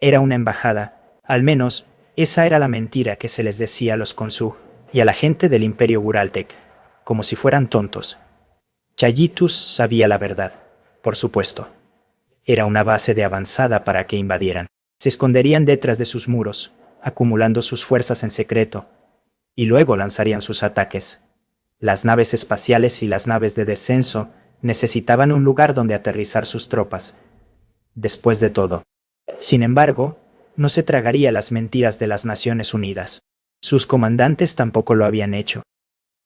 Era una embajada, al menos, esa era la mentira que se les decía a los Khonsu y a la gente del Imperio Guraltek, como si fueran tontos. Chayitus sabía la verdad, por supuesto. Era una base de avanzada para que invadieran. Se esconderían detrás de sus muros, acumulando sus fuerzas en secreto, y luego lanzarían sus ataques. Las naves espaciales y las naves de descenso necesitaban un lugar donde aterrizar sus tropas. Después de todo. Sin embargo, no se tragaría las mentiras de las Naciones Unidas. Sus comandantes tampoco lo habían hecho.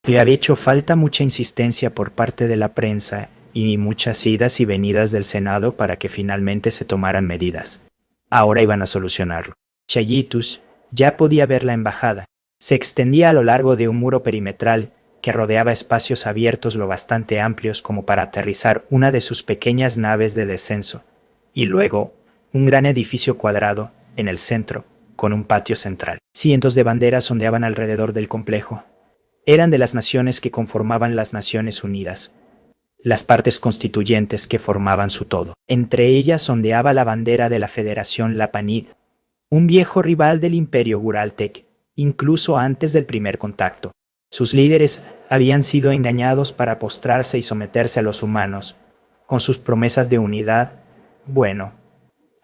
Le había hecho falta mucha insistencia por parte de la prensa y muchas idas y venidas del Senado para que finalmente se tomaran medidas. Ahora iban a solucionarlo. Chayitus ya podía ver la embajada. Se extendía a lo largo de un muro perimetral que rodeaba espacios abiertos lo bastante amplios como para aterrizar una de sus pequeñas naves de descenso. Y luego, un gran edificio cuadrado, en el centro, con un patio central. Cientos de banderas ondeaban alrededor del complejo. Eran de las naciones que conformaban las Naciones Unidas, las partes constituyentes que formaban su todo. Entre ellas ondeaba la bandera de la Federación Lapanid, un viejo rival del Imperio Guraltek, incluso antes del primer contacto. Sus líderes habían sido engañados para postrarse y someterse a los humanos, con sus promesas de unidad. Bueno,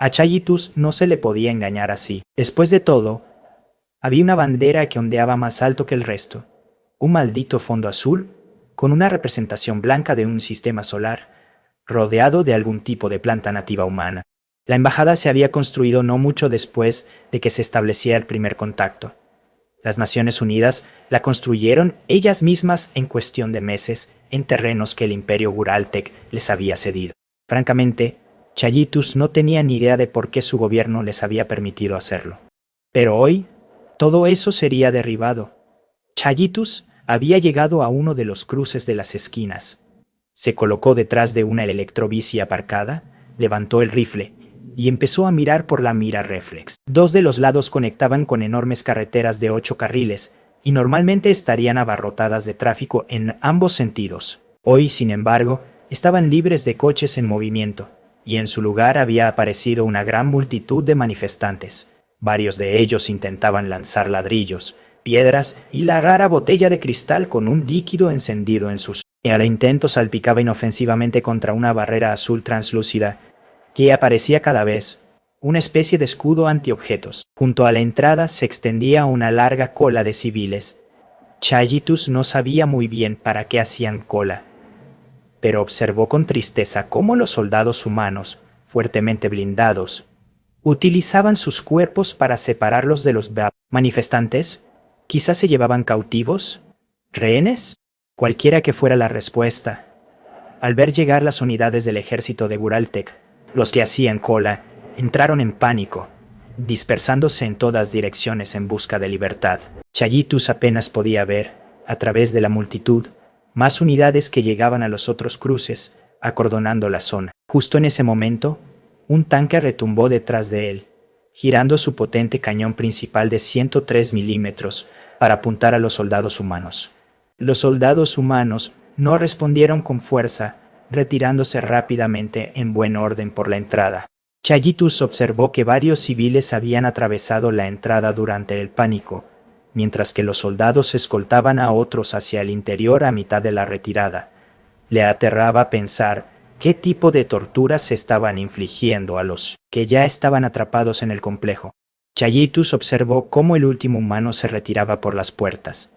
a Chayitus no se le podía engañar así. Después de todo, había una bandera que ondeaba más alto que el resto, un maldito fondo azul, con una representación blanca de un sistema solar, rodeado de algún tipo de planta nativa humana. La embajada se había construido no mucho después de que se estableciera el primer contacto. Las Naciones Unidas la construyeron ellas mismas en cuestión de meses en terrenos que el Imperio Guraltek les había cedido. Francamente, Chayitus no tenía ni idea de por qué su gobierno les había permitido hacerlo. Pero hoy, todo eso sería derribado. Chayitus había llegado a uno de los cruces de las esquinas. Se colocó detrás de una electrobici aparcada, levantó el rifle y empezó a mirar por la mira reflex. Dos de los lados conectaban con enormes carreteras de 8 carriles y normalmente estarían abarrotadas de tráfico en ambos sentidos. Hoy, sin embargo, estaban libres de coches en movimiento, y en su lugar había aparecido una gran multitud de manifestantes. Varios de ellos intentaban lanzar ladrillos, piedras y la rara botella de cristal con un líquido encendido en sus... Y al intento salpicaba inofensivamente contra una barrera azul translúcida que aparecía cada vez, una especie de escudo antiobjetos. Junto a la entrada se extendía una larga cola de civiles. Chayitus no sabía muy bien para qué hacían cola, pero observó con tristeza cómo los soldados humanos, fuertemente blindados, utilizaban sus cuerpos para separarlos de los manifestantes. Quizás se llevaban cautivos, rehenes, cualquiera que fuera la respuesta. Al ver llegar las unidades del ejército de Guraltek, los que hacían cola entraron en pánico, dispersándose en todas direcciones en busca de libertad. Chayitus apenas podía ver, a través de la multitud, más unidades que llegaban a los otros cruces, acordonando la zona. Justo en ese momento, un tanque retumbó detrás de él, girando su potente cañón principal de 103 milímetros para apuntar a los soldados humanos. Los soldados humanos no respondieron con fuerza, retirándose rápidamente en buen orden por la entrada. Chayitus observó que varios civiles habían atravesado la entrada durante el pánico, mientras que los soldados escoltaban a otros hacia el interior a mitad de la retirada. Le aterraba pensar qué tipo de torturas se estaban infligiendo a los que ya estaban atrapados en el complejo. Chayitus observó cómo el último humano se retiraba por las puertas.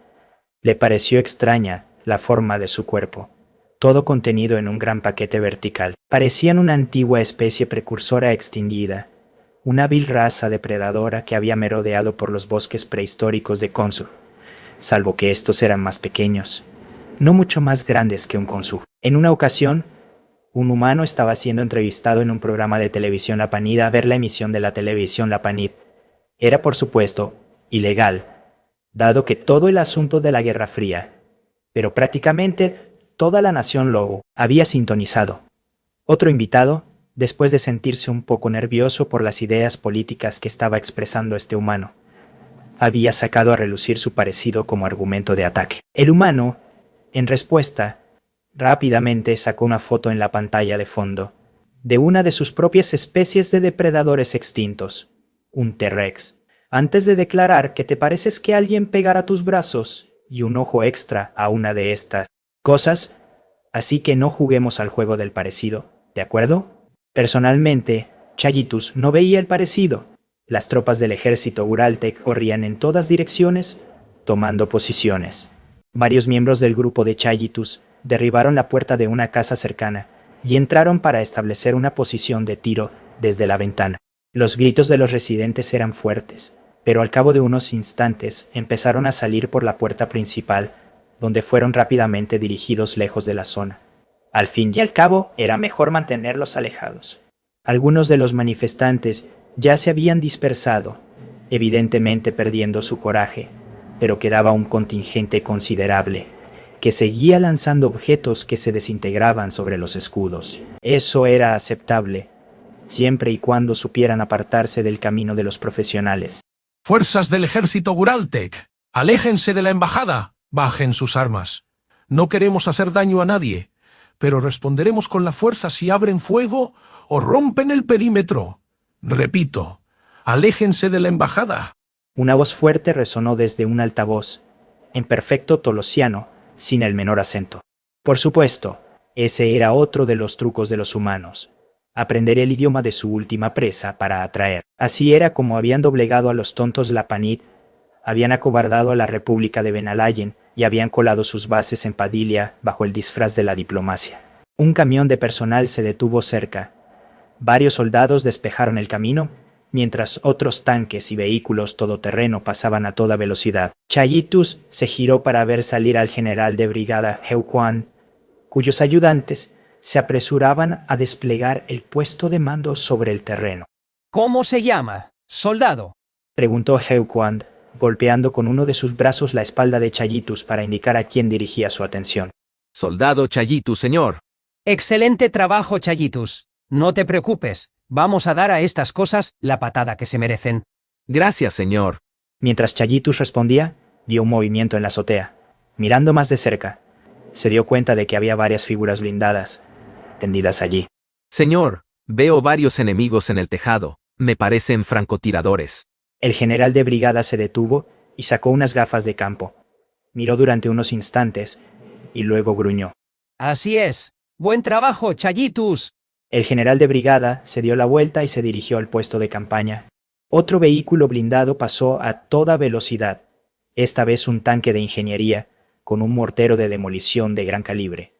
Le pareció extraña la forma de su cuerpo, todo contenido en un gran paquete vertical. Parecían una antigua especie precursora extinguida, una vil raza depredadora que había merodeado por los bosques prehistóricos de Khonsu, salvo que estos eran más pequeños, no mucho más grandes que un Khonsu. En una ocasión, un humano estaba siendo entrevistado en un programa de televisión Lapanid a ver la emisión de la televisión Lapanid. Era, por supuesto, ilegal, dado que todo el asunto de la Guerra Fría, pero prácticamente toda la nación Lobo había sintonizado. Otro invitado, después de sentirse un poco nervioso por las ideas políticas que estaba expresando este humano, había sacado a relucir su parecido como argumento de ataque. El humano, en respuesta, rápidamente sacó una foto en la pantalla de fondo de una de sus propias especies de depredadores extintos. un T-Rex. Antes de declarar que te pareces que alguien pegara tus brazos y un ojo extra a una de estas cosas, así que no juguemos al juego del parecido, ¿de acuerdo? Personalmente, Chayitus no veía el parecido. Las tropas del ejército Uraltec corrían en todas direcciones, tomando posiciones. Varios miembros del grupo de Chayitus derribaron la puerta de una casa cercana y entraron para establecer una posición de tiro desde la ventana. Los gritos de los residentes eran fuertes, pero al cabo de unos instantes empezaron a salir por la puerta principal, donde fueron rápidamente dirigidos lejos de la zona. Al fin y al cabo, era mejor mantenerlos alejados. Algunos de los manifestantes ya se habían dispersado, evidentemente perdiendo su coraje, pero quedaba un contingente considerable, que seguía lanzando objetos que se desintegraban sobre los escudos. Eso era aceptable, siempre y cuando supieran apartarse del camino de los profesionales. Fuerzas del ejército Uraltec, aléjense de la embajada, bajen sus armas. No queremos hacer daño a nadie, pero responderemos con la fuerza si abren fuego o rompen el perímetro. Repito, aléjense de la embajada. Una voz fuerte resonó desde un altavoz, en perfecto tolosiano, sin el menor acento. Por supuesto, ese era otro de los trucos de los humanos. Aprender el idioma de su última presa para atraer. Así era como habían doblegado a los tontos Lapanid, habían acobardado a la República de Benalayen y habían colado sus bases en Padilia bajo el disfraz de la diplomacia. Un camión de personal se detuvo cerca. Varios soldados despejaron el camino, mientras otros tanques y vehículos todoterreno pasaban a toda velocidad. Chayitus se giró para ver salir al general de brigada Heuquan, cuyos ayudantes se apresuraban a desplegar el puesto de mando sobre el terreno. ¿Cómo se llama, soldado? Preguntó Heuquan, golpeando con uno de sus brazos la espalda de Chayitus para indicar a quién dirigía su atención. Soldado Chayitus, señor. Excelente trabajo, Chayitus. No te preocupes, vamos a dar a estas cosas la patada que se merecen. Gracias, señor. Mientras Chayitus respondía, vio un movimiento en la azotea. Mirando más de cerca, se dio cuenta de que había varias figuras blindadas, tendidas allí. Señor, veo varios enemigos en el tejado. Me parecen francotiradores. El general de brigada se detuvo y sacó unas gafas de campo. Miró durante unos instantes y luego gruñó. Así es. Buen trabajo, Chayitus. El general de brigada se dio la vuelta y se dirigió al puesto de campaña. Otro vehículo blindado pasó a toda velocidad, esta vez un tanque de ingeniería, con un mortero de demolición de gran calibre,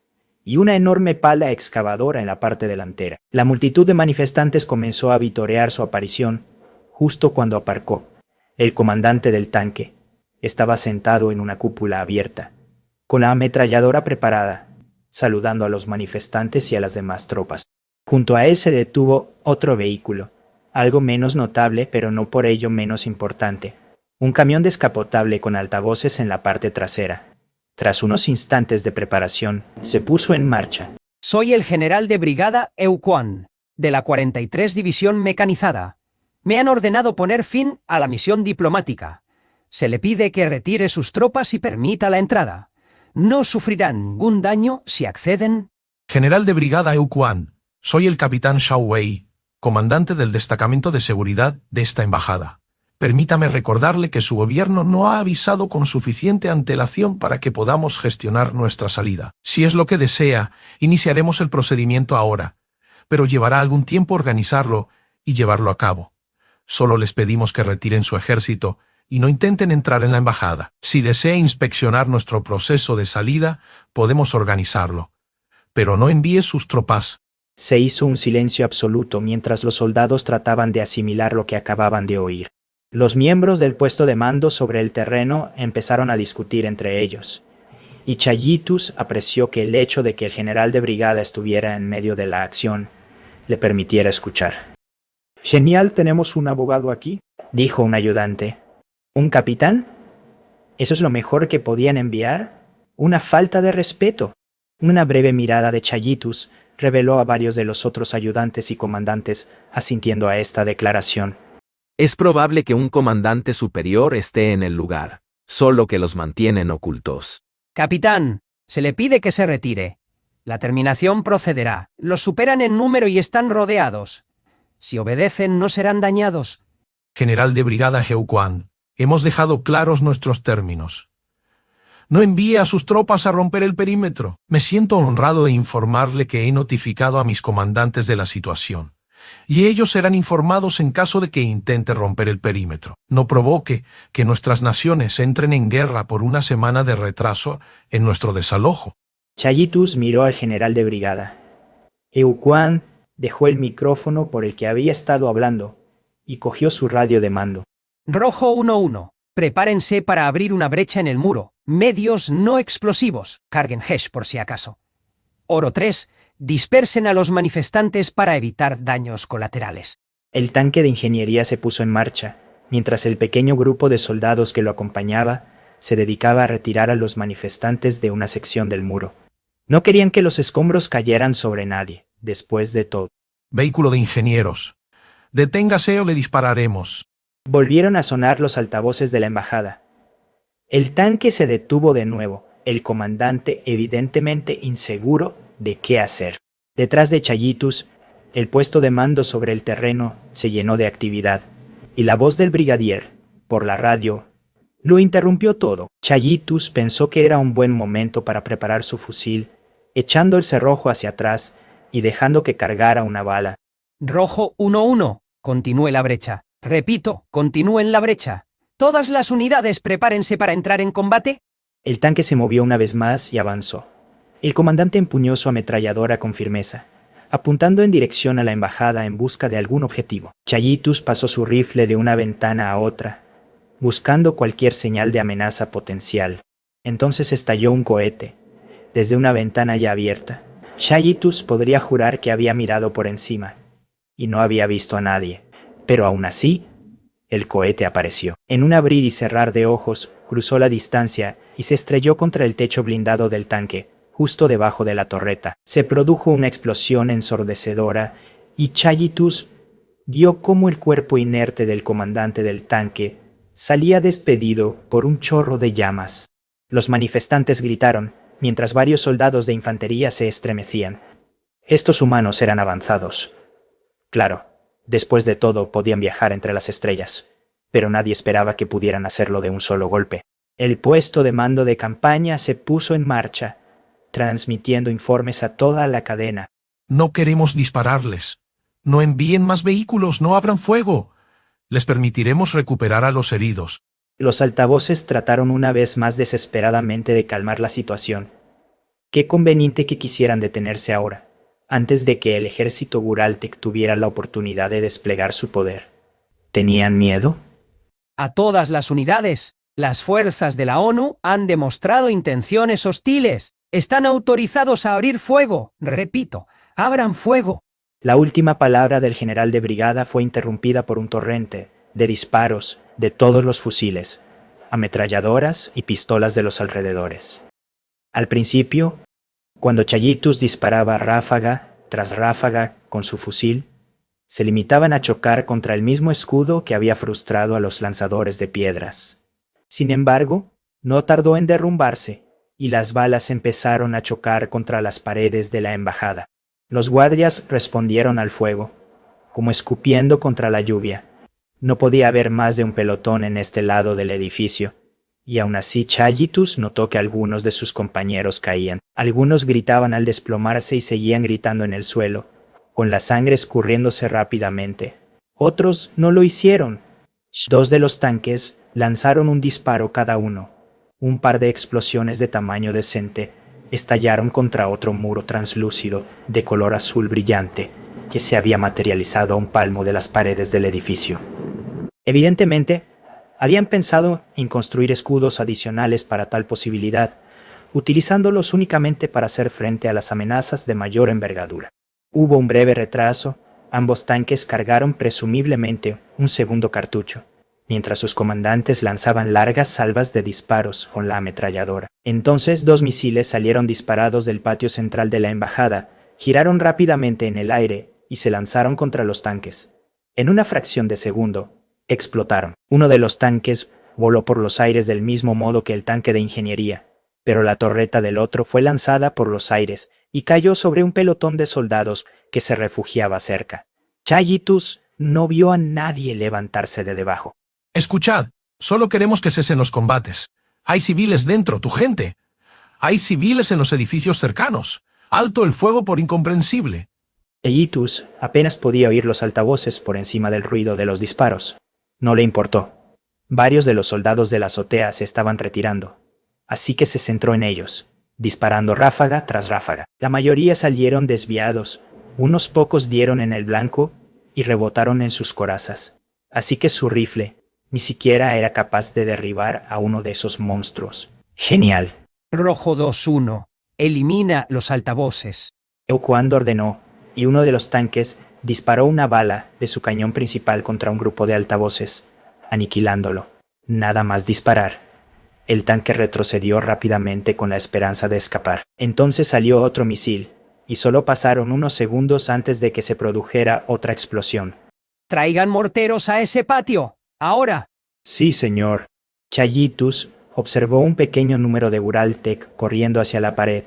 y una enorme pala excavadora en la parte delantera. La multitud de manifestantes comenzó a vitorear su aparición justo cuando aparcó. El comandante del tanque estaba sentado en una cúpula abierta, con la ametralladora preparada, saludando a los manifestantes y a las demás tropas. Junto a él se detuvo otro vehículo, algo menos notable pero no por ello menos importante, un camión descapotable con altavoces en la parte trasera. Tras unos instantes de preparación, se puso en marcha. Soy el general de brigada Heuquan, de la 43 División Mecanizada. Me han ordenado poner fin a la misión diplomática. Se le pide que retire sus tropas y permita la entrada. No sufrirán ningún daño si acceden. General de brigada Heuquan, soy el capitán Shao Wei, comandante del destacamento de seguridad de esta embajada. Permítame recordarle que su gobierno no ha avisado con suficiente antelación para que podamos gestionar nuestra salida. Si es lo que desea, iniciaremos el procedimiento ahora, pero llevará algún tiempo organizarlo y llevarlo a cabo. Solo les pedimos que retiren su ejército y no intenten entrar en la embajada. Si desea inspeccionar nuestro proceso de salida, podemos organizarlo, pero no envíe sus tropas. Se hizo un silencio absoluto mientras los soldados trataban de asimilar lo que acababan de oír. Los miembros del puesto de mando sobre el terreno empezaron a discutir entre ellos, y Chayitus apreció que el hecho de que el general de brigada estuviera en medio de la acción le permitiera escuchar. Genial, tenemos un abogado aquí, dijo un ayudante. ¿Un capitán? ¿Eso es lo mejor que podían enviar? Una falta de respeto. Una breve mirada de Chayitus reveló a varios de los otros ayudantes y comandantes asintiendo a esta declaración. Es probable que un comandante superior esté en el lugar, solo que los mantienen ocultos. Capitán, se le pide que se retire. La terminación procederá. Los superan en número y están rodeados. Si obedecen, no serán dañados. General de brigada Heuquan, hemos dejado claros nuestros términos. No envíe a sus tropas a romper el perímetro. Me siento honrado de informarle que he notificado a mis comandantes de la situación, y ellos serán informados en caso de que intente romper el perímetro. No provoque que nuestras naciones entren en guerra por una semana de retraso en nuestro desalojo. Chayitus miró al general de brigada. Euquan dejó el micrófono por el que había estado hablando y cogió su radio de mando. Rojo 1-1. Prepárense para abrir una brecha en el muro. Medios no explosivos. Carguen Hesh por si acaso. Oro 3. Dispersen a los manifestantes para evitar daños colaterales. El tanque de ingeniería se puso en marcha, mientras el pequeño grupo de soldados que lo acompañaba se dedicaba a retirar a los manifestantes de una sección del muro. No querían que los escombros cayeran sobre nadie, después de todo. Vehículo de ingenieros. Deténgase o le dispararemos. Volvieron a sonar los altavoces de la embajada. El tanque se detuvo de nuevo, el comandante evidentemente inseguro de qué hacer. Detrás de Chayitus, el puesto de mando sobre el terreno se llenó de actividad, y la voz del brigadier, por la radio, lo interrumpió todo. Chayitus pensó que era un buen momento para preparar su fusil, echando el cerrojo hacia atrás y dejando que cargara una bala. Rojo 1-1. Continúe la brecha. Repito, continúen la brecha. ¿Todas las unidades prepárense para entrar en combate? El tanque se movió una vez más y avanzó. El comandante empuñó su ametralladora con firmeza, apuntando en dirección a la embajada en busca de algún objetivo. Chayitus pasó su rifle de una ventana a otra, buscando cualquier señal de amenaza potencial. Entonces estalló un cohete, desde una ventana ya abierta. Chayitus podría jurar que había mirado por encima, y no había visto a nadie. Pero aún así, el cohete apareció. En un abrir y cerrar de ojos, cruzó la distancia y se estrelló contra el techo blindado del tanque, justo debajo de la torreta. Se produjo una explosión ensordecedora y Chayitus vio cómo el cuerpo inerte del comandante del tanque salía despedido por un chorro de llamas. Los manifestantes gritaron, mientras varios soldados de infantería se estremecían. Estos humanos eran avanzados. Claro, después de todo podían viajar entre las estrellas, pero nadie esperaba que pudieran hacerlo de un solo golpe. El puesto de mando de campaña se puso en marcha, transmitiendo informes a toda la cadena. No queremos dispararles. No envíen más vehículos, no abran fuego. Les permitiremos recuperar a los heridos. Los altavoces trataron una vez más desesperadamente de calmar la situación. Qué conveniente que quisieran detenerse ahora, antes de que el ejército Guraltek tuviera la oportunidad de desplegar su poder. ¿Tenían miedo? A todas las unidades, las fuerzas de la ONU han demostrado intenciones hostiles. Están autorizados a abrir fuego. Repito, abran fuego. La última palabra del general de brigada fue interrumpida por un torrente de disparos de todos los fusiles, ametralladoras y pistolas de los alrededores. Al principio, cuando Chayitus disparaba ráfaga tras ráfaga con su fusil, se limitaban a chocar contra el mismo escudo que había frustrado a los lanzadores de piedras. Sin embargo, no tardó en derrumbarse, y las balas empezaron a chocar contra las paredes de la embajada. Los guardias respondieron al fuego, como escupiendo contra la lluvia. No podía haber más de un pelotón en este lado del edificio, y aún así Chayitus notó que algunos de sus compañeros caían. Algunos gritaban al desplomarse y seguían gritando en el suelo, con la sangre escurriéndose rápidamente. Otros no lo hicieron. Dos de los tanques lanzaron un disparo cada uno. Un par de explosiones de tamaño decente estallaron contra otro muro translúcido de color azul brillante que se había materializado a un palmo de las paredes del edificio. Evidentemente, habían pensado en construir escudos adicionales para tal posibilidad, utilizándolos únicamente para hacer frente a las amenazas de mayor envergadura. Hubo un breve retraso, ambos tanques cargaron presumiblemente un segundo cartucho, mientras sus comandantes lanzaban largas salvas de disparos con la ametralladora. Entonces 2 misiles salieron disparados del patio central de la embajada, giraron rápidamente en el aire y se lanzaron contra los tanques. En una fracción de segundo, explotaron. Uno de los tanques voló por los aires del mismo modo que el tanque de ingeniería, pero la torreta del otro fue lanzada por los aires y cayó sobre un pelotón de soldados que se refugiaba cerca. Chayitus No vio a nadie levantarse de debajo. Escuchad, solo queremos que cesen los combates. Hay civiles dentro, tu gente. Hay civiles en los edificios cercanos. Alto el fuego por incomprensible. Chayitus apenas podía oír los altavoces por encima del ruido de los disparos. No le importó. Varios de los soldados de la azotea se estaban retirando, así que se centró en ellos, disparando ráfaga tras ráfaga. La mayoría salieron desviados, unos pocos dieron en el blanco y rebotaron en sus corazas, así que su rifle ni siquiera era capaz de derribar a uno de esos monstruos. ¡Genial! Rojo 2-1. Elimina los altavoces. Euquan ordenó, y uno de los tanques disparó una bala de su cañón principal contra un grupo de altavoces, aniquilándolo. Nada más disparar, el tanque retrocedió rápidamente con la esperanza de escapar. Entonces salió otro misil, y solo pasaron unos segundos antes de que se produjera otra explosión. Traigan morteros a ese patio. Ahora. Sí, señor. Chayitus observó un pequeño número de Guraltek corriendo hacia la pared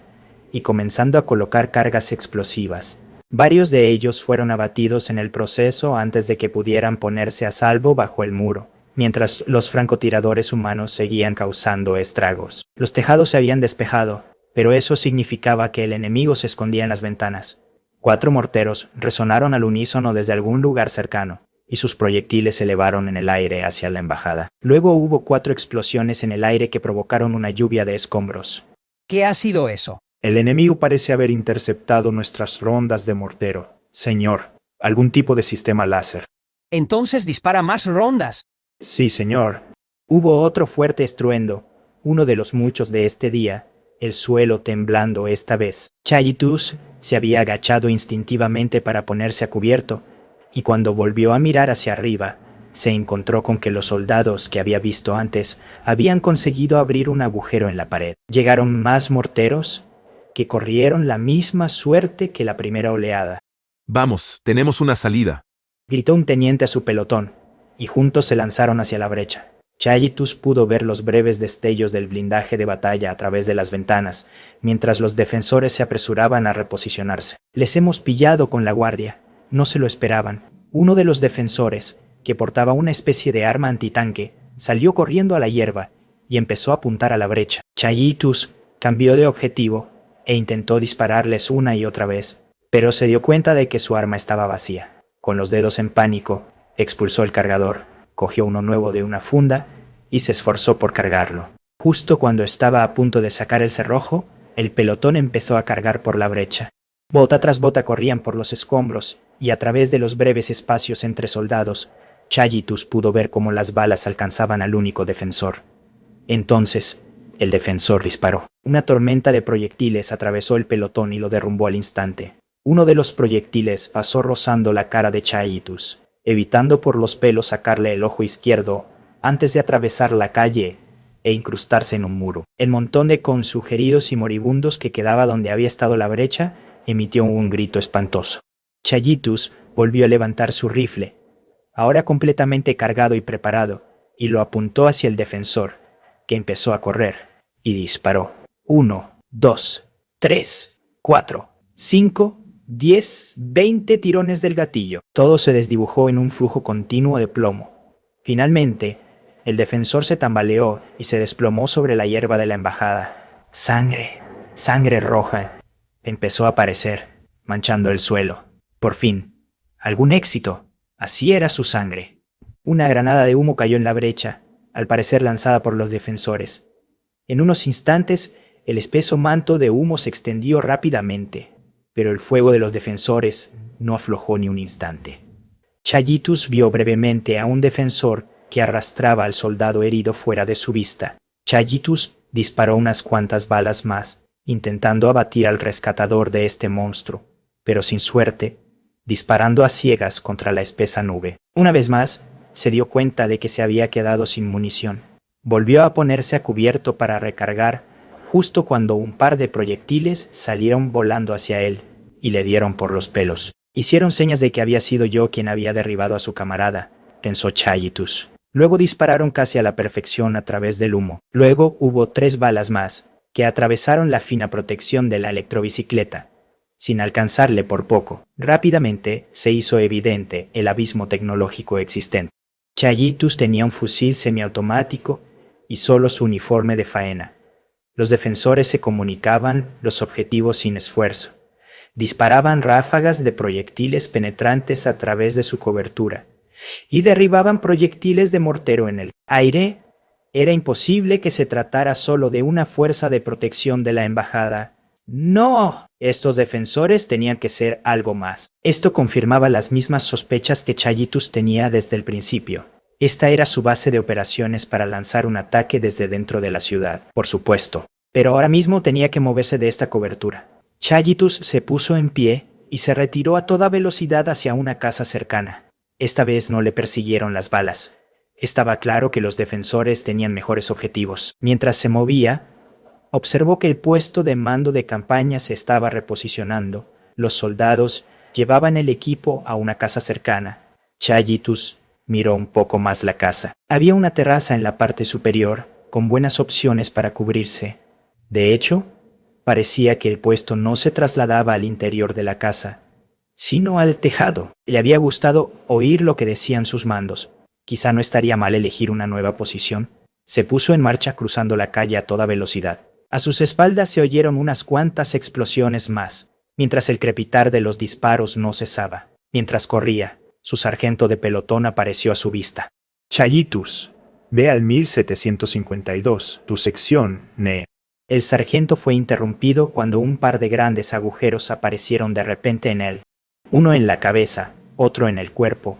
y comenzando a colocar cargas explosivas. Varios de ellos fueron abatidos en el proceso antes de que pudieran ponerse a salvo bajo el muro, mientras los francotiradores humanos seguían causando estragos. Los tejados se habían despejado, pero eso significaba que el enemigo se escondía en las ventanas. 4 morteros resonaron al unísono desde algún lugar cercano, y sus proyectiles se elevaron en el aire hacia la embajada. Luego hubo 4 explosiones en el aire que provocaron una lluvia de escombros. ¿Qué ha sido eso? El enemigo parece haber interceptado nuestras rondas de mortero. Señor, algún tipo de sistema láser. Entonces dispara más rondas. Sí, señor. Hubo otro fuerte estruendo, uno de los muchos de este día, el suelo temblando esta vez. Chayitus se había agachado instintivamente para ponerse a cubierto, y cuando volvió a mirar hacia arriba, se encontró con que los soldados que había visto antes habían conseguido abrir un agujero en la pared. Llegaron más morteros, que corrieron la misma suerte que la primera oleada. Vamos, tenemos una salida. Gritó un teniente a su pelotón, y juntos se lanzaron hacia la brecha. Chayitus pudo ver los breves destellos del blindaje de batalla a través de las ventanas, mientras los defensores se apresuraban a reposicionarse. Les hemos pillado con la guardia. No se lo esperaban. Uno de los defensores, que portaba una especie de arma antitanque, salió corriendo a la hierba y empezó a apuntar a la brecha. Chayitus cambió de objetivo e intentó dispararles una y otra vez, pero se dio cuenta de que su arma estaba vacía. Con los dedos en pánico, expulsó el cargador, cogió uno nuevo de una funda y se esforzó por cargarlo. Justo cuando estaba a punto de sacar el cerrojo, el pelotón empezó a cargar por la brecha. Bota tras bota corrían por los escombros, y a través de los breves espacios entre soldados, Chayitus pudo ver cómo las balas alcanzaban al único defensor. Entonces, el defensor disparó. Una tormenta de proyectiles atravesó el pelotón y lo derrumbó al instante. Uno de los proyectiles pasó rozando la cara de Chayitus, evitando por los pelos sacarle el ojo izquierdo antes de atravesar la calle e incrustarse en un muro. El montón de consugeridos y moribundos que quedaba donde había estado la brecha emitió un grito espantoso. Chayitus volvió a levantar su rifle, ahora completamente cargado y preparado, y lo apuntó hacia el defensor, que empezó a correr, y disparó. 1, 2, 3, 4, 5, 10, 20 tirones del gatillo. Todo se desdibujó en un flujo continuo de plomo. Finalmente, el defensor se tambaleó y se desplomó sobre la hierba de la embajada. Sangre, sangre roja, empezó a aparecer, manchando el suelo. Por fin, algún éxito. Así era su sangre. Una granada de humo cayó en la brecha, al parecer lanzada por los defensores. En unos instantes, el espeso manto de humo se extendió rápidamente, pero el fuego de los defensores no aflojó ni un instante. Chayitus vio brevemente a un defensor que arrastraba al soldado herido fuera de su vista. Chayitus disparó unas cuantas balas más, intentando abatir al rescatador de este monstruo, pero sin suerte, disparando a ciegas contra la espesa nube. Una vez más, se dio cuenta de que se había quedado sin munición. Volvió a ponerse a cubierto para recargar, justo cuando un par de proyectiles salieron volando hacia él y le dieron por los pelos. Hicieron señas de que había sido yo quien había derribado a su camarada, pensó Chayitus. Luego dispararon casi a la perfección a través del humo. Luego hubo 3 balas más, que atravesaron la fina protección de la electrobicicleta, sin alcanzarle por poco. Rápidamente se hizo evidente el abismo tecnológico existente. Chayitus tenía un fusil semiautomático y solo su uniforme de faena. Los defensores se comunicaban los objetivos sin esfuerzo. Disparaban ráfagas de proyectiles penetrantes a través de su cobertura y derribaban proyectiles de mortero en el aire. Era imposible que se tratara solo de una fuerza de protección de la embajada. No, estos defensores tenían que ser algo más. Esto confirmaba las mismas sospechas que Chayitus tenía desde el principio. Esta era su base de operaciones para lanzar un ataque desde dentro de la ciudad, por supuesto. Pero ahora mismo tenía que moverse de esta cobertura. Chayitus se puso en pie y se retiró a toda velocidad hacia una casa cercana. Esta vez no le persiguieron las balas. Estaba claro que los defensores tenían mejores objetivos. Mientras se movía, observó que el puesto de mando de campaña se estaba reposicionando. Los soldados llevaban el equipo a una casa cercana. Chayitus miró un poco más la casa. Había una terraza en la parte superior, con buenas opciones para cubrirse. De hecho, parecía que el puesto no se trasladaba al interior de la casa, sino al tejado. Le había gustado oír lo que decían sus mandos. Quizá no estaría mal elegir una nueva posición. Se puso en marcha cruzando la calle a toda velocidad. A sus espaldas se oyeron unas cuantas explosiones más, mientras el crepitar de los disparos no cesaba. Mientras corría, su sargento de pelotón apareció a su vista. Chayitus, ve al 1752, tu sección, Ne. El sargento fue interrumpido cuando un par de grandes agujeros aparecieron de repente en él. Uno en la cabeza, otro en el cuerpo,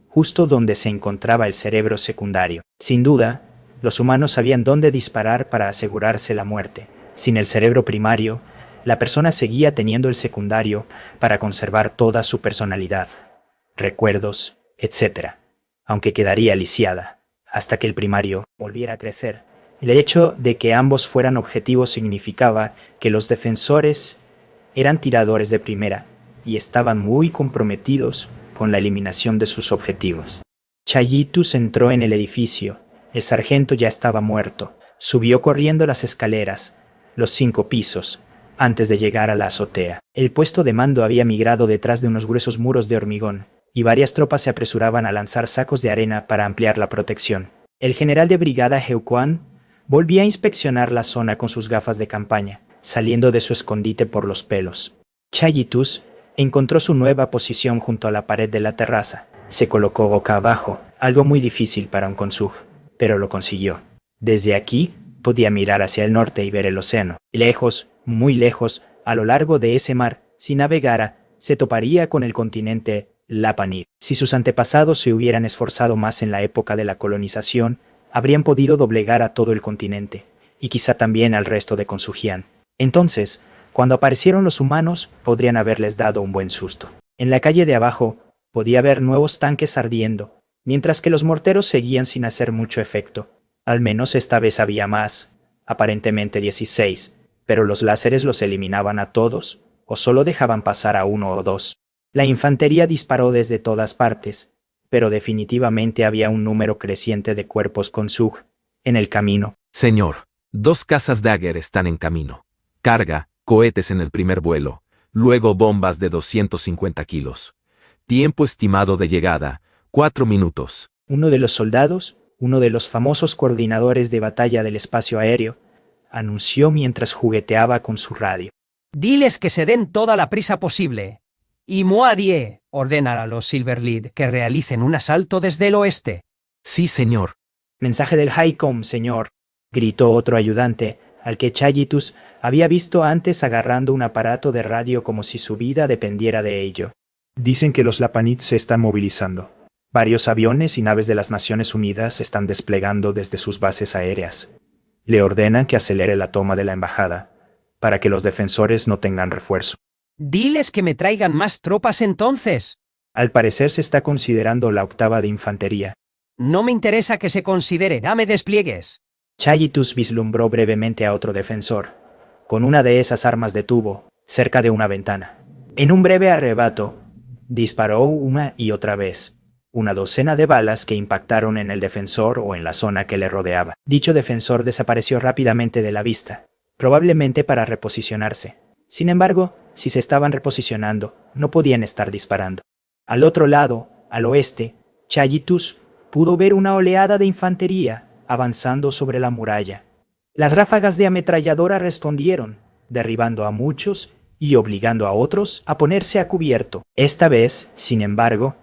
justo donde se encontraba el cerebro secundario. Sin duda, los humanos sabían dónde disparar para asegurarse la muerte. Sin el cerebro primario, la persona seguía teniendo el secundario para conservar toda su personalidad, recuerdos, etc., aunque quedaría lisiada, hasta que el primario volviera a crecer. El hecho de que ambos fueran objetivos significaba que los defensores eran tiradores de primera y estaban muy comprometidos con la eliminación de sus objetivos. Chayitus entró en el edificio. El sargento ya estaba muerto. Subió corriendo las escaleras, los 5 pisos, antes de llegar a la azotea. El puesto de mando había migrado detrás de unos gruesos muros de hormigón, y varias tropas se apresuraban a lanzar sacos de arena para ampliar la protección. El general de brigada Heuquan volvía a inspeccionar la zona con sus gafas de campaña, saliendo de su escondite por los pelos. Chayitus encontró su nueva posición junto a la pared de la terraza. Se colocó boca abajo, algo muy difícil para un consug, pero lo consiguió. Desde aquí podía mirar hacia el norte y ver el océano. Lejos, muy lejos, a lo largo de ese mar, si navegara, se toparía con el continente Lapanid. Si sus antepasados se hubieran esforzado más en la época de la colonización, habrían podido doblegar a todo el continente, y quizá también al resto de Consujian. Entonces, cuando aparecieron los humanos, podrían haberles dado un buen susto. En la calle de abajo, podía ver nuevos tanques ardiendo, mientras que los morteros seguían sin hacer mucho efecto. Al menos esta vez había más, aparentemente 16, pero los láseres los eliminaban a todos, o solo dejaban pasar a 1 o 2. La infantería disparó desde todas partes, pero definitivamente había un número creciente de cuerpos Consug en el camino. Señor, 2 cazas Dagger están en camino. Carga, cohetes en el primer vuelo, luego bombas de 250 kilos. Tiempo estimado de llegada, 4 minutos. Uno de los soldados, uno de los famosos coordinadores de batalla del espacio aéreo, anunció mientras jugueteaba con su radio. Diles que se den toda la prisa posible. Y Moadie, ordena a los Silverlead que realicen un asalto desde el oeste. Sí, señor. Mensaje del Highcom, señor, gritó otro ayudante, al que Chayitus había visto antes agarrando un aparato de radio como si su vida dependiera de ello. Dicen que los Lapanid se están movilizando. Varios aviones y naves de las Naciones Unidas se están desplegando desde sus bases aéreas. Le ordenan que acelere la toma de la embajada, para que los defensores no tengan refuerzo. Diles que me traigan más tropas entonces. Al parecer se está considerando la 8ª de infantería. No me interesa que se considere, dame despliegues. Chayitus vislumbró brevemente a otro defensor, con una de esas armas de tubo, cerca de una ventana. En un breve arrebato, disparó una y otra vez, una docena de balas que impactaron en el defensor o en la zona que le rodeaba. Dicho defensor desapareció rápidamente de la vista, probablemente para reposicionarse. Sin embargo, Si se estaban reposicionando, no podían estar disparando. Al otro lado, al oeste, Chayitus pudo ver una oleada de infantería avanzando sobre la muralla. Las ráfagas de ametralladora respondieron, derribando a muchos y obligando a otros a ponerse a cubierto. Esta vez, sin embargo,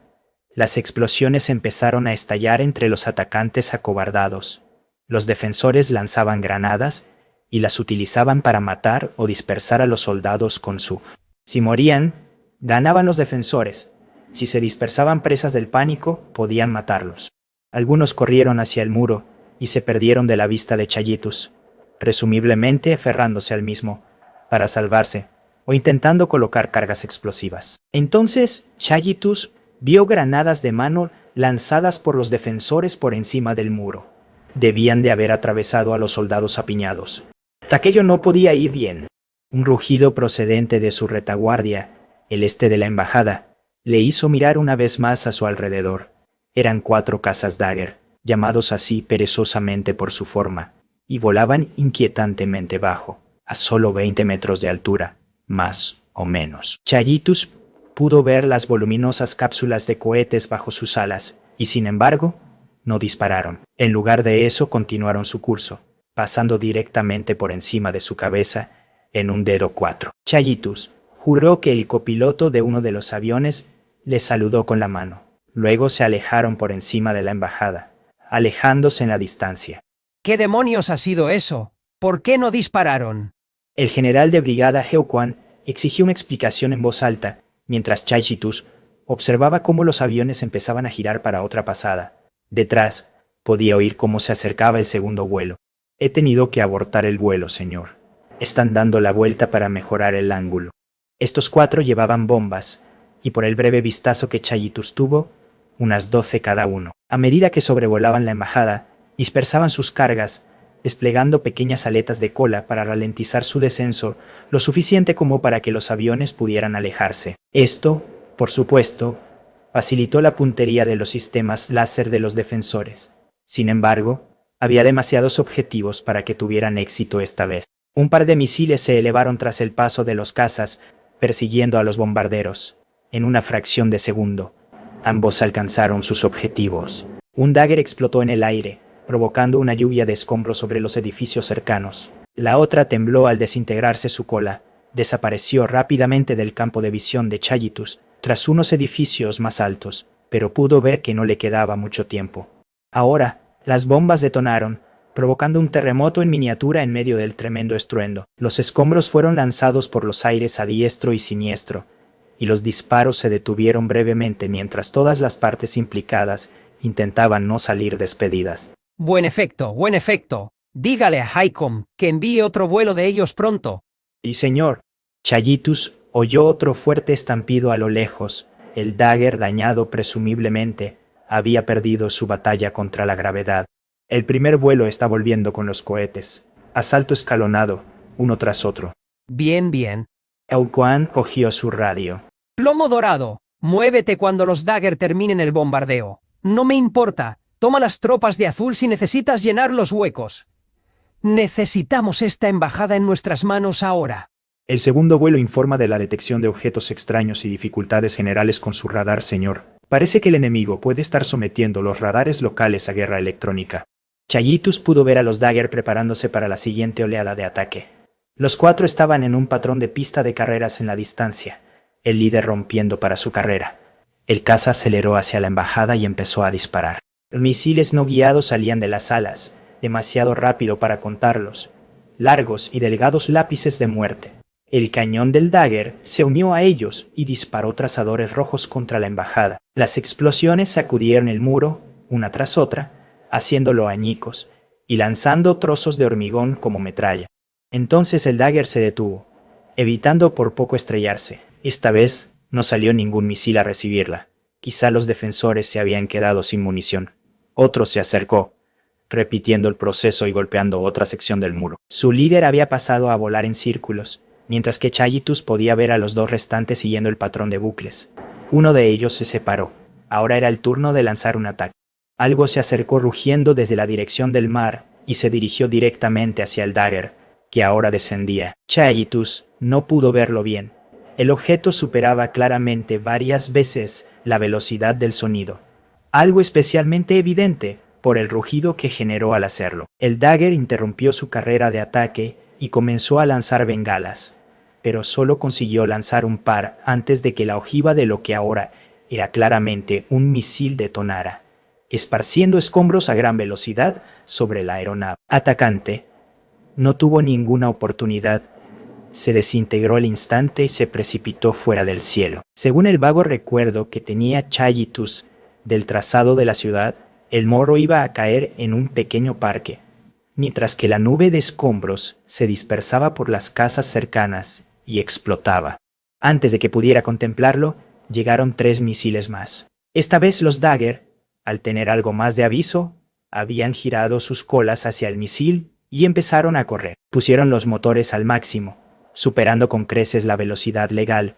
las explosiones empezaron a estallar entre los atacantes acobardados. Los defensores lanzaban granadas y las utilizaban para matar o dispersar a los soldados con su. Si morían, ganaban los defensores. Si se dispersaban presas del pánico, podían matarlos. Algunos corrieron hacia el muro y se perdieron de la vista de Chayitus, presumiblemente aferrándose al mismo, para salvarse, o intentando colocar cargas explosivas. Entonces, Chayitus vio granadas de mano lanzadas por los defensores por encima del muro. Debían de haber atravesado a los soldados apiñados. Aquello no podía ir bien. Un rugido procedente de su retaguardia, el este de la embajada, le hizo mirar una vez más a su alrededor. Eran 4 cazas Dagger, llamados así perezosamente por su forma, y volaban inquietantemente bajo, a solo 20 metros de altura, más o menos. Chayitus pudo ver las voluminosas cápsulas de cohetes bajo sus alas, y sin embargo, no dispararon. En lugar de eso, continuaron su curso, pasando directamente por encima de su cabeza en un dedo 4. Chayitus juró que el copiloto de uno de los aviones le saludó con la mano. Luego se alejaron por encima de la embajada, alejándose en la distancia. ¿Qué demonios ha sido eso? ¿Por qué no dispararon? El general de brigada Heuquan exigió una explicación en voz alta, mientras Chayitus observaba cómo los aviones empezaban a girar para otra pasada. Detrás, podía oír cómo se acercaba el segundo vuelo. He tenido que abortar el vuelo, señor. Están dando la vuelta para mejorar el ángulo. Estos 4 llevaban bombas, y por el breve vistazo que Chayitus tuvo, unas 12 cada uno. A medida que sobrevolaban la embajada, dispersaban sus cargas, desplegando pequeñas aletas de cola para ralentizar su descenso lo suficiente como para que los aviones pudieran alejarse. Esto, por supuesto, facilitó la puntería de los sistemas láser de los defensores. Sin embargo, había demasiados objetivos para que tuvieran éxito esta vez. Un par de misiles se elevaron tras el paso de los cazas, persiguiendo a los bombarderos. En una fracción de segundo, ambos alcanzaron sus objetivos. Un Dagger explotó en el aire, provocando una lluvia de escombros sobre los edificios cercanos. La otra tembló al desintegrarse su cola. Desapareció rápidamente del campo de visión de Chayitus, tras unos edificios más altos, pero pudo ver que no le quedaba mucho tiempo. Ahora, las bombas detonaron, provocando un terremoto en miniatura en medio del tremendo estruendo. Los escombros fueron lanzados por los aires a diestro y siniestro, y los disparos se detuvieron brevemente mientras todas las partes implicadas intentaban no salir despedidas. Buen efecto, buen efecto. Dígale a Haicom que envíe otro vuelo de ellos pronto. Sí, señor. Chayitus oyó otro fuerte estampido a lo lejos. El Dagger, dañado presumiblemente, había perdido su batalla contra la gravedad. El primer vuelo está volviendo con los cohetes. Asalto escalonado, uno tras otro. Bien, bien. Heuquan cogió su radio. Plomo dorado, muévete cuando los Dagger terminen el bombardeo. No me importa. Toma las tropas de azul si necesitas llenar los huecos. Necesitamos esta embajada en nuestras manos ahora. El segundo vuelo informa de la detección de objetos extraños y dificultades generales con su radar, señor. Parece que el enemigo puede estar sometiendo los radares locales a guerra electrónica. Chayitus pudo ver a los Dagger preparándose para la siguiente oleada de ataque. Los 4 estaban en un patrón de pista de carreras en la distancia, el líder rompiendo para su carrera. El caza aceleró hacia la embajada y empezó a disparar. Los misiles no guiados salían de las alas, demasiado rápido para contarlos. Largos y delgados lápices de muerte. El cañón del Dagger se unió a ellos y disparó trazadores rojos contra la embajada. Las explosiones sacudieron el muro, una tras otra, haciéndolo añicos, y lanzando trozos de hormigón como metralla. Entonces el Dagger se detuvo, evitando por poco estrellarse. Esta vez no salió ningún misil a recibirla. Quizá los defensores se habían quedado sin munición. Otro se acercó, repitiendo el proceso y golpeando otra sección del muro. Su líder había pasado a volar en círculos, mientras que Chayitus podía ver a los 2 restantes siguiendo el patrón de bucles. Uno de ellos se separó. Ahora era el turno de lanzar un ataque. Algo se acercó rugiendo desde la dirección del mar y se dirigió directamente hacia el Dagger, que ahora descendía. Chayitus no pudo verlo bien, El objeto superaba claramente varias veces la velocidad del sonido, algo especialmente evidente por el rugido que generó al hacerlo. El Dagger interrumpió su carrera de ataque y comenzó a lanzar bengalas, pero solo consiguió lanzar un par antes de que la ojiva de lo que ahora era claramente un misil detonara, esparciendo escombros a gran velocidad sobre la aeronave. Atacante no tuvo ninguna oportunidad. Se desintegró al instante y se precipitó fuera del cielo. Según el vago recuerdo que tenía Chayitus del trazado de la ciudad, el morro iba a caer en un pequeño parque, mientras que la nube de escombros se dispersaba por las casas cercanas y explotaba. Antes de que pudiera contemplarlo, llegaron 3 misiles más. Esta vez los Dagger, al tener algo más de aviso, habían girado sus colas hacia el misil y empezaron a correr. Pusieron los motores al máximo, superando con creces la velocidad legal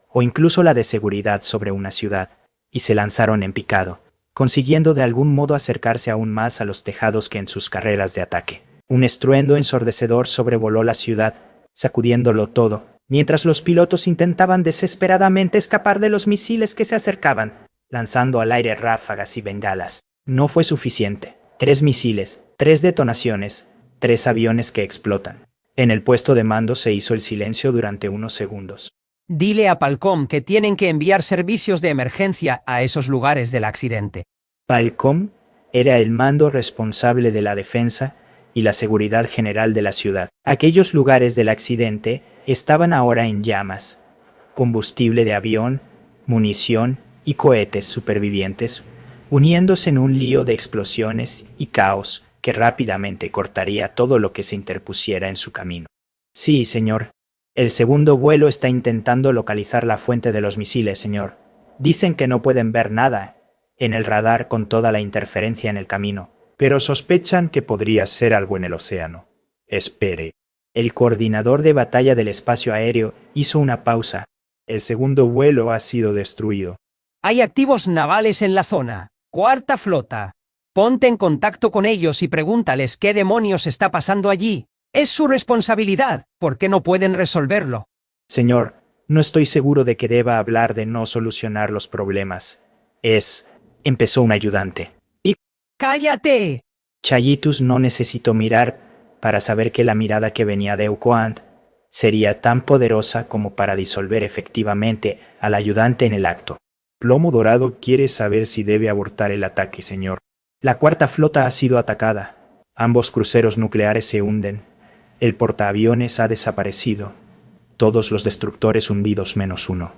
o incluso la de seguridad sobre una ciudad, y se lanzaron en picado, consiguiendo de algún modo acercarse aún más a los tejados que en sus carreras de ataque. Un estruendo ensordecedor sobrevoló la ciudad, sacudiéndolo todo, mientras los pilotos intentaban desesperadamente escapar de los misiles que se acercaban, lanzando al aire ráfagas y bengalas. No fue suficiente. 3 misiles, 3 detonaciones, 3 aviones que explotan. En el puesto de mando se hizo el silencio durante unos segundos. Dile a Palcom que tienen que enviar servicios de emergencia a esos lugares del accidente. Palcom era el mando responsable de la defensa y la seguridad general de la ciudad. Aquellos lugares del accidente estaban ahora en llamas. Combustible de avión, munición y cohetes supervivientes, uniéndose en un lío de explosiones y caos que rápidamente cortaría todo lo que se interpusiera en su camino. Sí, señor. El segundo vuelo está intentando localizar la fuente de los misiles, señor. Dicen que no pueden ver nada en el radar con toda la interferencia en el camino, pero sospechan que podría ser algo en el océano. Espere. El coordinador de batalla del espacio aéreo hizo una pausa. El segundo vuelo ha sido destruido. Hay activos navales en la zona. Cuarta flota. Ponte en contacto con ellos y pregúntales qué demonios está pasando allí. Es su responsabilidad. ¿Por qué no pueden resolverlo? Señor, no estoy seguro de que deba hablar de no solucionar los problemas. Empezó un ayudante. ¡Cállate! Chayitus no necesitó mirar para saber que la mirada que venía de Euquand sería tan poderosa como para disolver efectivamente al ayudante en el acto. Plomo Dorado quiere saber si debe abortar el ataque, señor. La cuarta flota ha sido atacada. Ambos cruceros nucleares se hunden. El portaaviones ha desaparecido. Todos los destructores hundidos menos uno.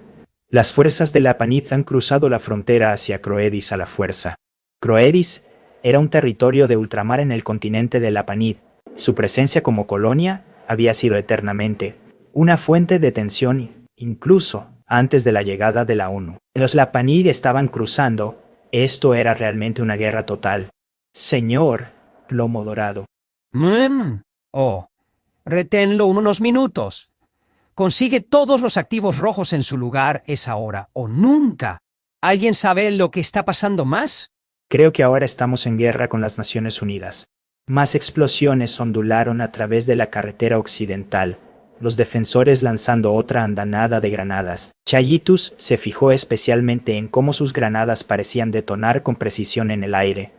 Las fuerzas de la Panid han cruzado la frontera hacia Croedis a la fuerza. Croedis era un territorio de ultramar en el continente de la Panid. Su presencia como colonia había sido eternamente una fuente de tensión, incluso antes de la llegada de la ONU. Los Lapanid estaban cruzando. Esto era realmente una guerra total. Señor Plomo Dorado. Reténlo unos minutos. Consigue todos los activos rojos en su lugar, es ahora o nunca. ¿Alguien sabe lo que está pasando más? Creo que ahora estamos en guerra con las Naciones Unidas. Más explosiones ondularon a través de la carretera occidental, los defensores lanzando otra andanada de granadas. Chayitus se fijó especialmente en cómo sus granadas parecían detonar con precisión en el aire,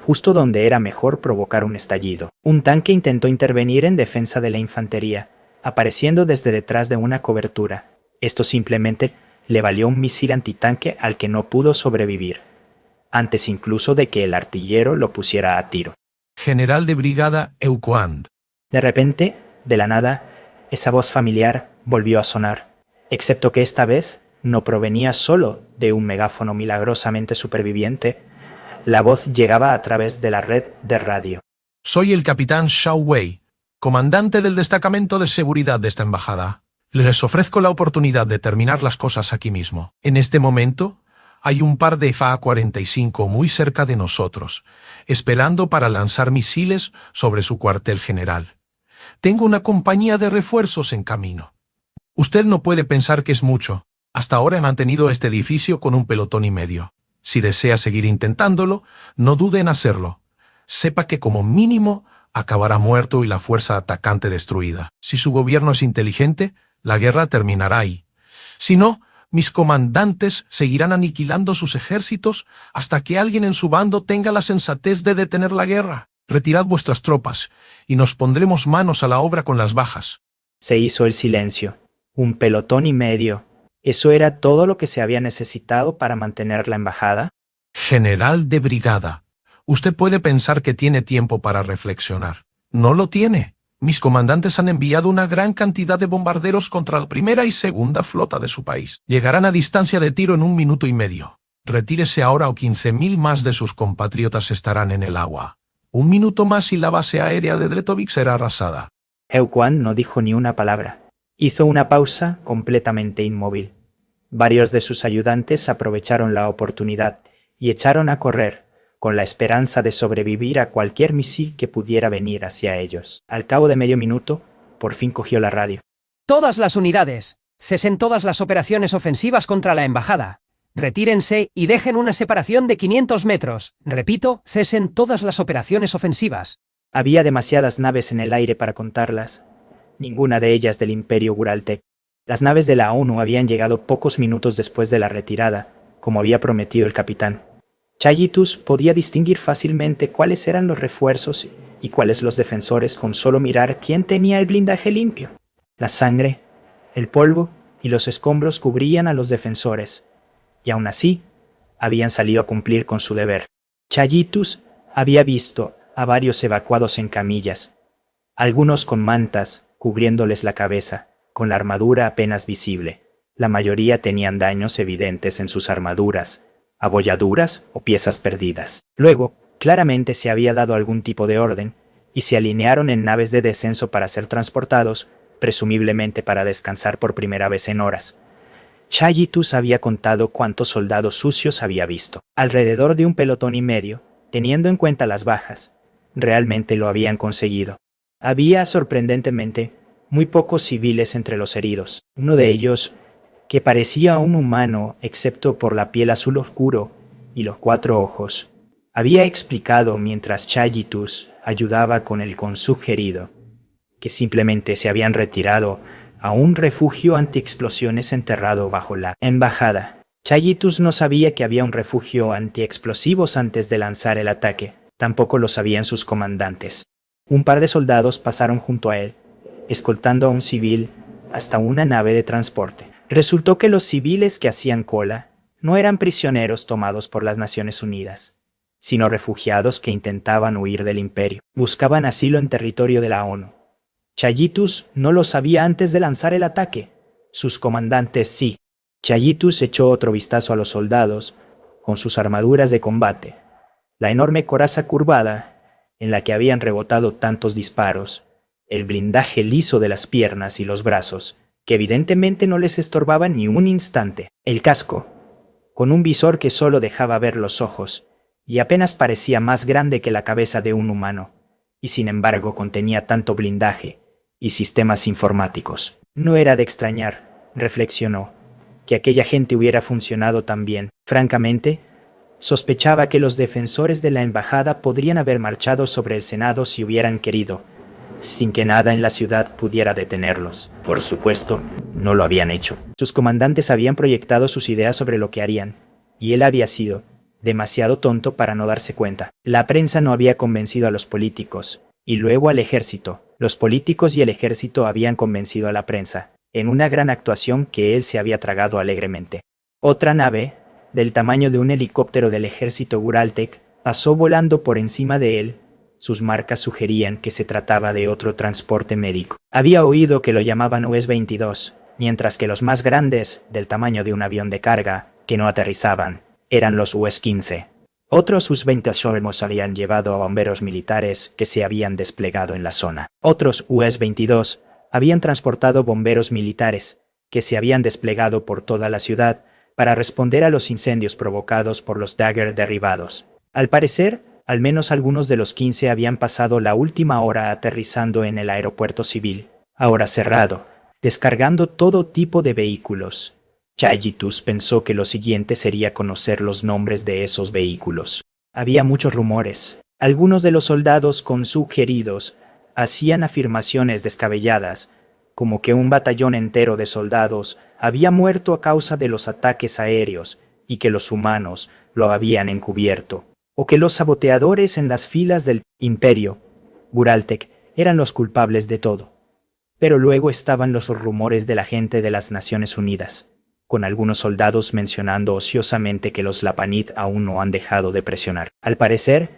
justo donde era mejor provocar un estallido. Un tanque intentó intervenir en defensa de la infantería, apareciendo desde detrás de una cobertura. Esto simplemente le valió un misil antitanque al que no pudo sobrevivir, antes incluso de que el artillero lo pusiera a tiro. General de brigada Euquand. De repente, de la nada, esa voz familiar volvió a sonar, excepto que esta vez no provenía solo de un megáfono milagrosamente superviviente. La voz llegaba a través de la red de radio. Soy el capitán Shao Wei, comandante del destacamento de seguridad de esta embajada. Les ofrezco la oportunidad de terminar las cosas aquí mismo. En este momento, hay un par de Fa-45 muy cerca de nosotros, esperando para lanzar misiles sobre su cuartel general. Tengo una compañía de refuerzos en camino. Usted no puede pensar que es mucho. Hasta ahora he mantenido este edificio con un pelotón y medio. Si desea seguir intentándolo, no dude en hacerlo. Sepa que como mínimo acabará muerto y la fuerza atacante destruida. Si su gobierno es inteligente, la guerra terminará ahí. Si no, mis comandantes seguirán aniquilando sus ejércitos hasta que alguien en su bando tenga la sensatez de detener la guerra. Retirad vuestras tropas, y nos pondremos manos a la obra con las bajas. Se hizo el silencio. 1,5 pelotón. ¿Eso era todo lo que se había necesitado para mantener la embajada? General de brigada, usted puede pensar que tiene tiempo para reflexionar. No lo tiene. Mis comandantes han enviado una gran cantidad de bombarderos contra la primera y segunda flota de su país. Llegarán a distancia de tiro en 1 minuto y medio. Retírese ahora o 15.000 más de sus compatriotas estarán en el agua. 1 minuto más y la base aérea de Dretovic será arrasada. Eukwan no dijo ni una palabra. Hizo una pausa completamente inmóvil. Varios de sus ayudantes aprovecharon la oportunidad y echaron a correr, con la esperanza de sobrevivir a cualquier misil que pudiera venir hacia ellos. Al cabo de medio minuto, por fin cogió la radio. Todas las unidades, cesen todas las operaciones ofensivas contra la embajada. Retírense y dejen una separación de 500 metros. Repito, cesen todas las operaciones ofensivas. Había demasiadas naves en el aire para contarlas, ninguna de ellas del Imperio Guraltek. Las naves de la ONU habían llegado pocos minutos después de la retirada, como había prometido el capitán. Chayitus podía distinguir fácilmente cuáles eran los refuerzos y cuáles los defensores con solo mirar quién tenía el blindaje limpio. La sangre, el polvo y los escombros cubrían a los defensores, y aún así, habían salido a cumplir con su deber. Chayitus había visto a varios evacuados en camillas, algunos con mantas cubriéndoles la cabeza, con la armadura apenas visible. La mayoría tenían daños evidentes en sus armaduras, abolladuras o piezas perdidas. Luego, claramente se había dado algún tipo de orden, y se alinearon en naves de descenso para ser transportados, presumiblemente para descansar por primera vez en horas. Chayitus había contado cuántos soldados sucios había visto. Alrededor de 1,5 pelotón, teniendo en cuenta las bajas. Realmente lo habían conseguido. Había, sorprendentemente, muy pocos civiles entre los heridos. Uno de ellos, que parecía un humano excepto por la piel azul oscuro y los 4 ojos, había explicado mientras Chayitus ayudaba con el consugerido, que simplemente se habían retirado a un refugio antiexplosiones enterrado bajo la embajada. Chayitus no sabía que había un refugio antiexplosivos antes de lanzar el ataque, tampoco lo sabían sus comandantes. Un par de soldados pasaron junto a él, escoltando a un civil hasta una nave de transporte. Resultó que los civiles que hacían cola no eran prisioneros tomados por las Naciones Unidas, sino refugiados que intentaban huir del imperio. Buscaban asilo en territorio de la ONU. Chayitus no lo sabía antes de lanzar el ataque. Sus comandantes sí. Chayitus echó otro vistazo a los soldados, con sus armaduras de combate. La enorme coraza curvada, en la que habían rebotado tantos disparos, el blindaje liso de las piernas y los brazos, que evidentemente no les estorbaba ni un instante. El casco, con un visor que solo dejaba ver los ojos, y apenas parecía más grande que la cabeza de un humano, y sin embargo contenía tanto blindaje y sistemas informáticos. No era de extrañar, reflexionó, que aquella gente hubiera funcionado tan bien. Francamente, sospechaba que los defensores de la embajada podrían haber marchado sobre el Senado si hubieran querido, sin que nada en la ciudad pudiera detenerlos. Por supuesto, no lo habían hecho. Sus comandantes habían proyectado sus ideas sobre lo que harían, y él había sido demasiado tonto para no darse cuenta. La prensa no había convencido a los políticos, y luego al ejército. Los políticos y el ejército habían convencido a la prensa, en una gran actuación que él se había tragado alegremente. Otra nave, del tamaño de un helicóptero del ejército Guraltek, pasó volando por encima de él. Sus marcas sugerían que se trataba de otro transporte médico. Había oído que lo llamaban US-22, mientras que los más grandes, del tamaño de un avión de carga, que no aterrizaban, eran los US-15. Otros US-20 habían llevado a bomberos militares que se habían desplegado en la zona. Otros US-22 habían transportado bomberos militares que se habían desplegado por toda la ciudad para responder a los incendios provocados por los Dagger derribados. Al parecer, al menos algunos de los 15 habían pasado la última hora aterrizando en el aeropuerto civil, ahora cerrado, descargando todo tipo de vehículos. Chayitus pensó que lo siguiente sería conocer los nombres de esos vehículos. Había muchos rumores. Algunos de los soldados consugeridos hacían afirmaciones descabelladas, como que un batallón entero de soldados había muerto a causa de los ataques aéreos y que los humanos lo habían encubierto, o que los saboteadores en las filas del Imperio Guraltek eran los culpables de todo. Pero luego estaban los rumores de la gente de las Naciones Unidas, con algunos soldados mencionando ociosamente que los Lapanid aún no han dejado de presionar. Al parecer,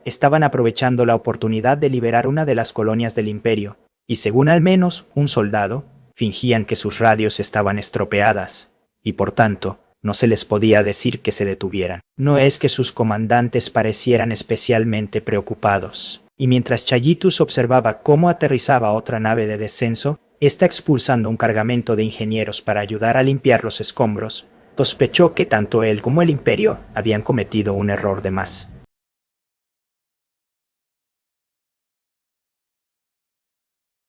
estaban aprovechando la oportunidad de liberar una de las colonias del Imperio, y según al menos un soldado, fingían que sus radios estaban estropeadas, y por tanto, no se les podía decir que se detuvieran. No es que sus comandantes parecieran especialmente preocupados, y mientras Chayitus observaba cómo aterrizaba otra nave de descenso, está expulsando un cargamento de ingenieros para ayudar a limpiar los escombros, sospechó que tanto él como el Imperio habían cometido un error de más.